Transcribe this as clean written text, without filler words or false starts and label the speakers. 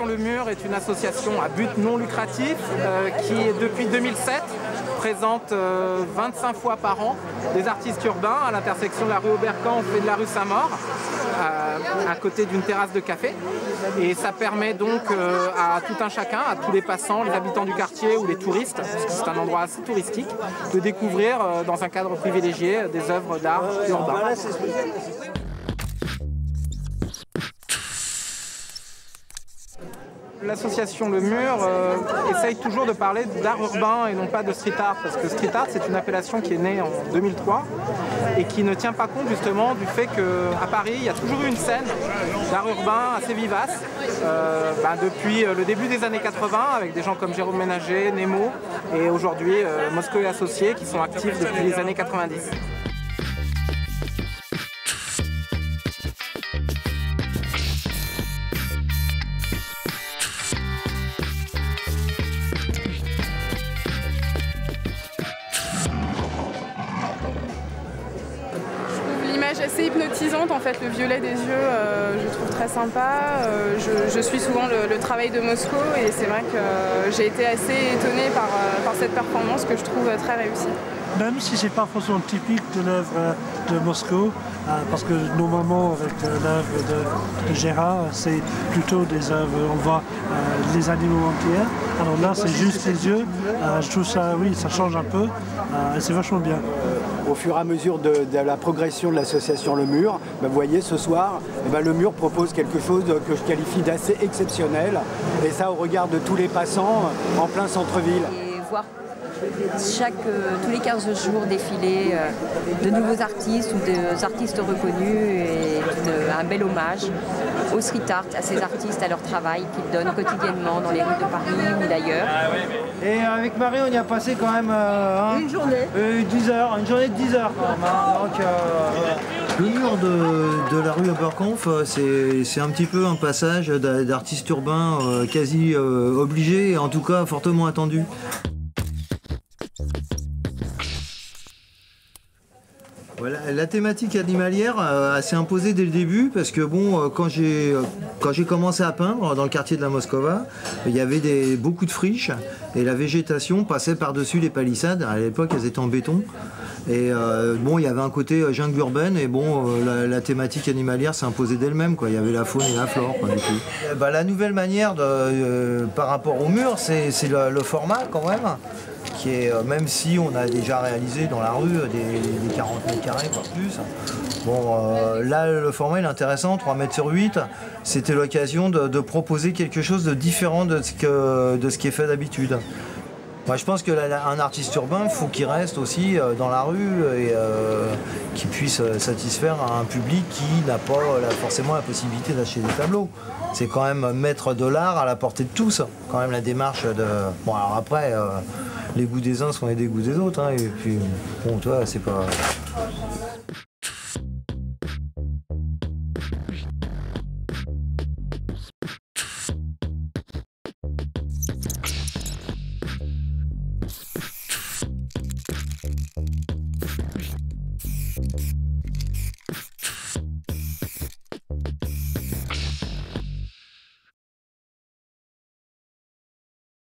Speaker 1: L'association Le Mur est une association à but non lucratif qui, depuis 2007, présente 25 fois par an des artistes urbains à l'intersection de la rue Aubercamp et de la rue Saint-Maur, à côté d'une terrasse de café. Et ça permet donc à tout un chacun, à tous les passants, les habitants du quartier ou les touristes, parce que c'est un endroit assez touristique, de découvrir dans un cadre privilégié des œuvres d'art urbain. L'association Le Mur essaye toujours de parler d'art urbain et non pas de street art, parce que street art c'est une appellation qui est née en 2003 et qui ne tient pas compte justement du fait qu'à Paris il y a toujours eu une scène d'art urbain assez vivace depuis le début des années 80 avec des gens comme Jérôme Ménager, Nemo et aujourd'hui Mosco et Associés qui sont actifs depuis les années 90.
Speaker 2: Assez hypnotisante en fait, le violet des yeux je trouve très sympa. Je suis souvent le travail de Mosco et c'est vrai que j'ai été assez étonnée par cette performance que je trouve très réussie.
Speaker 3: Même si c'est pas forcément typique de l'œuvre de Mosco, parce que normalement avec l'œuvre de Gérard, c'est plutôt des œuvres, on voit les animaux entiers. Alors là c'est juste les yeux, je trouve ça, oui, ça change un peu, et c'est vachement bien.
Speaker 4: Au fur et à mesure de la progression de l'association Le Mur, vous voyez ce soir, Le Mur propose quelque chose que je qualifie d'assez exceptionnel, et ça au regard de tous les passants en plein centre-ville.
Speaker 5: Voir tous les 15 jours défiler de nouveaux artistes ou des artistes reconnus et un bel hommage au street art, à ces artistes, à leur travail qu'ils donnent quotidiennement dans les rues de Paris ou d'ailleurs.
Speaker 6: Et avec Marie, on y a passé quand même
Speaker 5: une journée.
Speaker 6: 10 heures, une journée de 10 heures quand même. Donc,
Speaker 7: Le mur de la rue Aubercamp, c'est un petit peu un passage d'artistes urbains quasi obligés, et en tout cas fortement attendus. Voilà, la thématique animalière s'est imposée dès le début parce que bon, quand j'ai commencé à peindre dans le quartier de la Moscova, il y avait beaucoup de friches et la végétation passait par-dessus les palissades. À l'époque, elles étaient en béton. Et bon, il y avait un côté jungle urbaine et bon, la thématique animalière s'est imposée d'elle-même, quoi. Il y avait la faune et la flore, quoi, du coup. La nouvelle manière par rapport au mur, c'est le format quand même. Qui est, même si on a déjà réalisé dans la rue des 40 mètres carrés, voire plus. Bon, là, le format il est intéressant, 3 mètres sur 8. C'était l'occasion de proposer quelque chose de différent de ce qui est fait d'habitude. Moi, je pense qu'un artiste urbain, il faut qu'il reste aussi dans la rue et qu'il puisse satisfaire un public qui n'a pas forcément la possibilité d'acheter des tableaux. C'est quand même mettre de l'art à la portée de tous, quand même la démarche de... Bon, alors après, les goûts des uns sont les dégoûts des autres, hein, et puis, bon, toi, c'est pas...